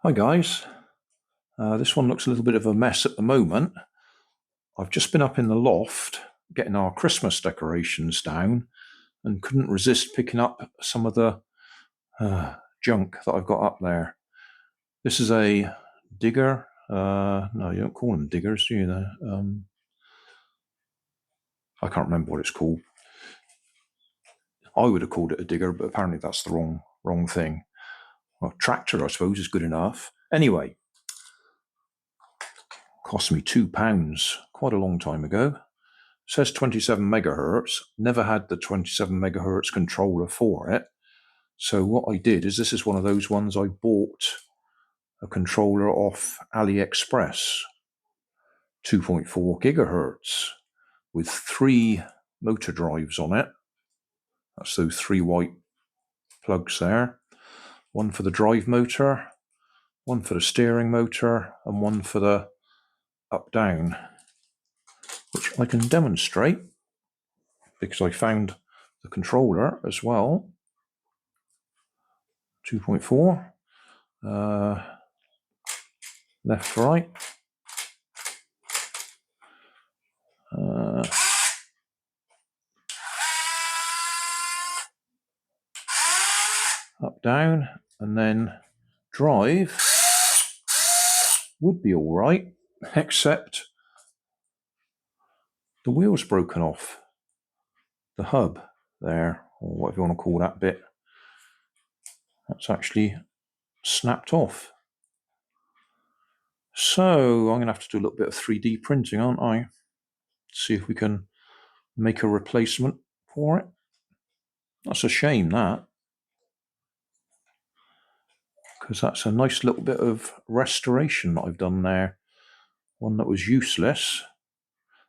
Hi guys, this one looks a little bit of a mess at the moment. I've just been up in the loft getting our Christmas decorations down and couldn't resist picking up some of the junk that I've got up there. This is a digger. No, you don't call them diggers, do you? I can't remember what it's called. I would have called it a digger, but apparently that's the wrong thing. Well, tractor, I suppose, is good enough. Anyway, cost me £2 quite a long time ago. It says 27 megahertz. Never had the 27 megahertz controller for it. So what I did is, this is one of those ones I bought a controller off AliExpress, 2.4 gigahertz with 3 motor drives on it. That's those 3 white plugs there. One for the drive motor, one for the steering motor, and one for the up-down, which I can demonstrate because I found the controller as well. 2.4, left, right, up, down, and then drive would be all right, except the wheel's broken off. The hub there, or whatever you want to call that bit, that's actually snapped off. So I'm going to have to do a little bit of 3D printing, aren't I? See if we can make a replacement for it. That's a shame, that, because that's a nice little bit of restoration that I've done there. One that was useless.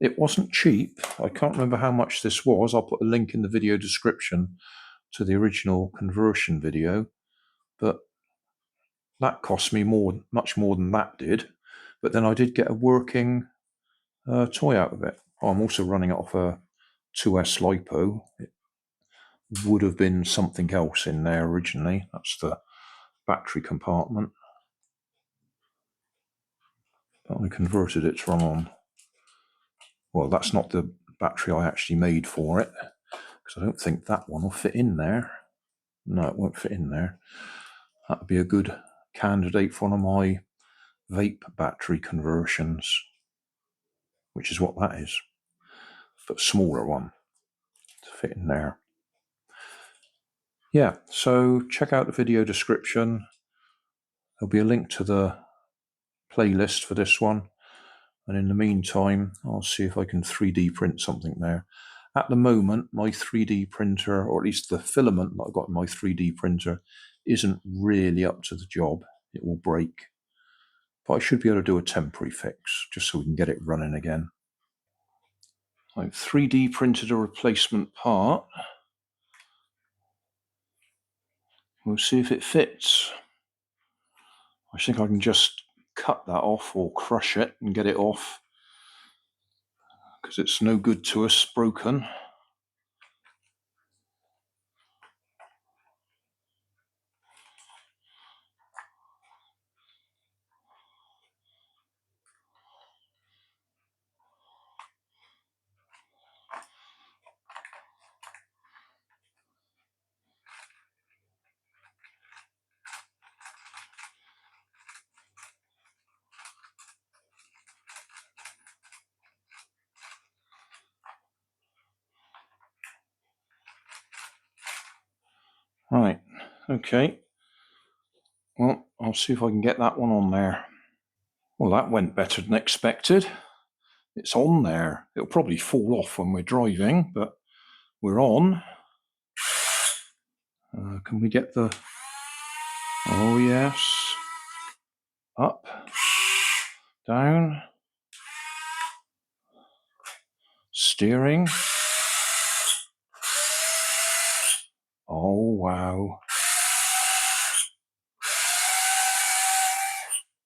It wasn't cheap. I can't remember how much this was. I'll put a link in the video description to the original conversion video, but that cost me much more than that did. But then I did get a working toy out of it. Oh, I'm also running it off a 2S LiPo. It would have been something else in there originally. That's the battery compartment. But I converted it to run on. Well, that's not the battery I actually made for it, because I don't think that one will fit in there. No, it won't fit in there. That would be a good candidate for one of my vape battery conversions, which is what that is, but a smaller one to fit in there. Yeah, so check out the video description. There'll be a link to the playlist for this one. And in the meantime, I'll see if I can 3D print something there. At the moment, my 3D printer, or at least the filament that I've got in my 3D printer, isn't really up to the job. It will break. But I should be able to do a temporary fix, just so we can get it running again. I've 3D printed a replacement part. We'll see if it fits. I think I can just cut that off or crush it and get it off, because it's no good to us broken. Right, okay. Well, I'll see if I can get that one on there. Well, that went better than expected. It's on there. It'll probably fall off when we're driving, but we're on. Can we get the... Oh, yes. Up. Down. Steering. Oh, wow.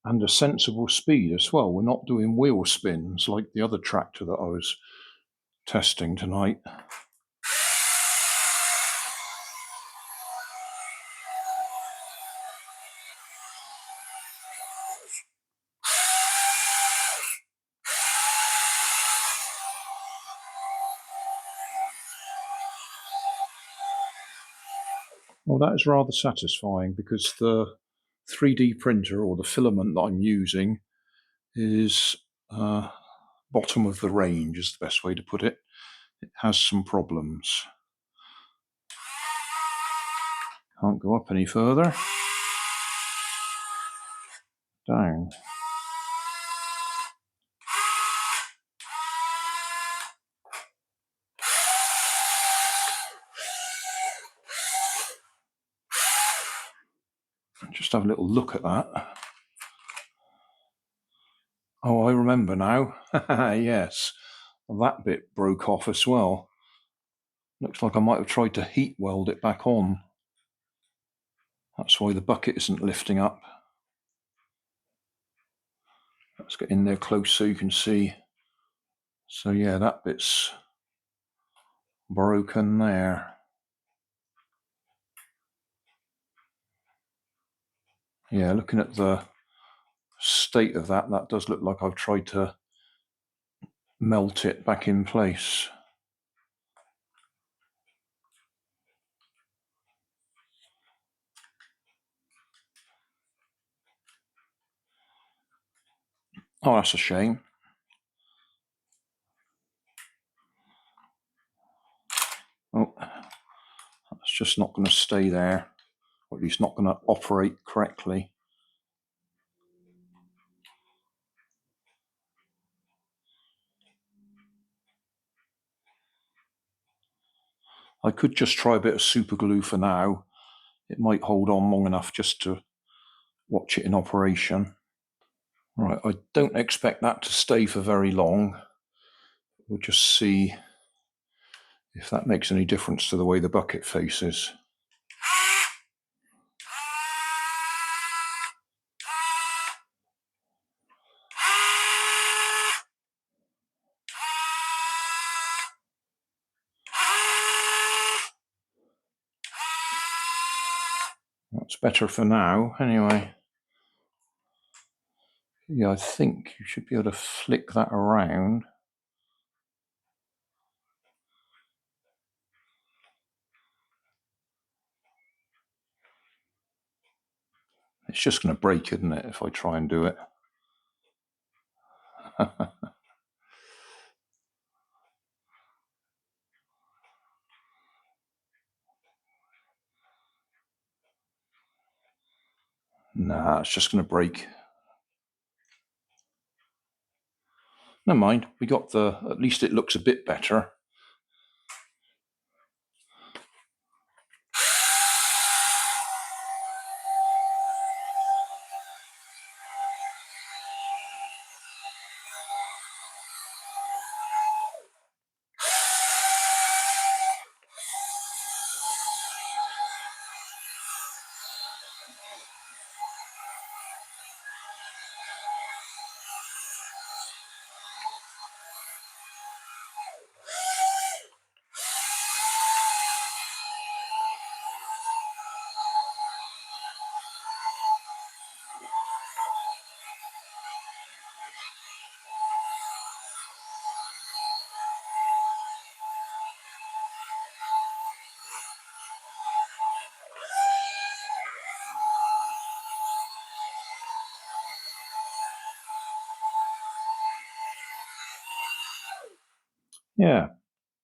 And a sensible speed as well. We're not doing wheel spins like the other tractor that I was testing tonight. Well, that is rather satisfying because the 3D printer, or the filament that I'm using, is bottom of the range, is the best way to put it. It has some problems. Can't go up any further. Down. Just have a little look at that. Oh, I remember now. Yes, that bit broke off as well. Looks like I might have tried to heat weld it back on. That's why the bucket isn't lifting up. Let's get in there close so you can see. So yeah, that bit's broken there. Yeah, looking at the state of that, that does look like I've tried to melt it back in place. Oh, that's a shame. Oh, that's just not going to stay there, or at least not going to operate correctly. I could just try a bit of super glue for now. It might hold on long enough just to watch it in operation. Right, I don't expect that to stay for very long. We'll just see if that makes any difference to the way the bucket faces. That's better for now, anyway. Yeah, I think you should be able to flick that around. It's just going to break, isn't it, if I try and do it? Nah, it's just going to break. Never mind, we got the, at least it looks a bit better. Yeah,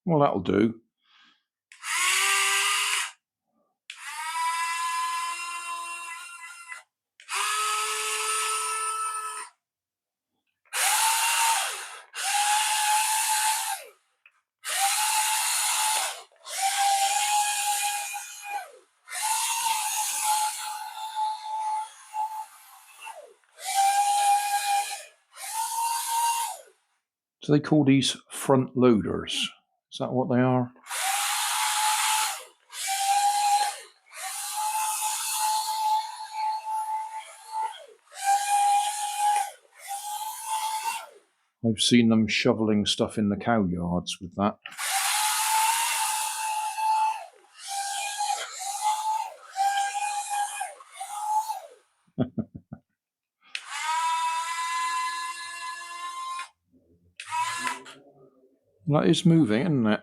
well, that'll do. So they call these front loaders. Is that what they are? I've seen them shoveling stuff in the cow yards with that. That is moving, isn't it?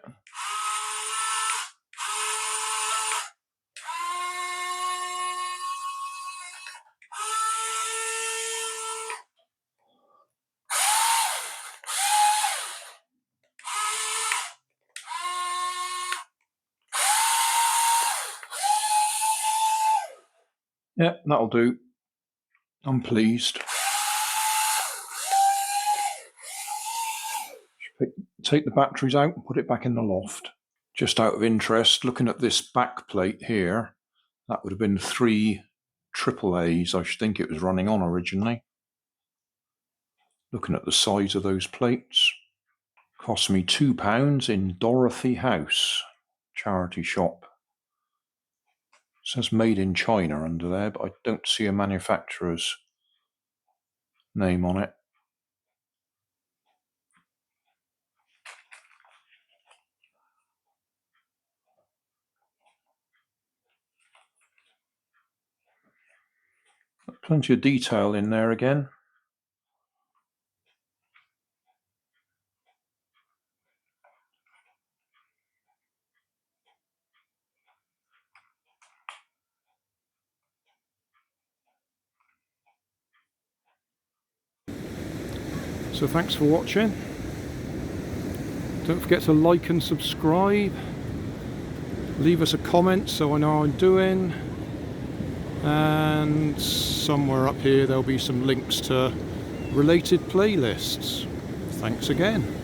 Yeah, that'll do. I'm pleased. Take the batteries out and put it back in the loft. Just out of interest, looking at this back plate here, that would have been 3 AAAs I should think it was running on originally. Looking at the size of those plates. Cost me £2 in Dorothy House charity shop. It says made in China under there, but I don't see a manufacturer's name on it. Plenty of detail in there again. So thanks for watching. Don't forget to like and subscribe. Leave us a comment so I know how I'm doing. And somewhere up here there'll be some links to related playlists. Thanks again.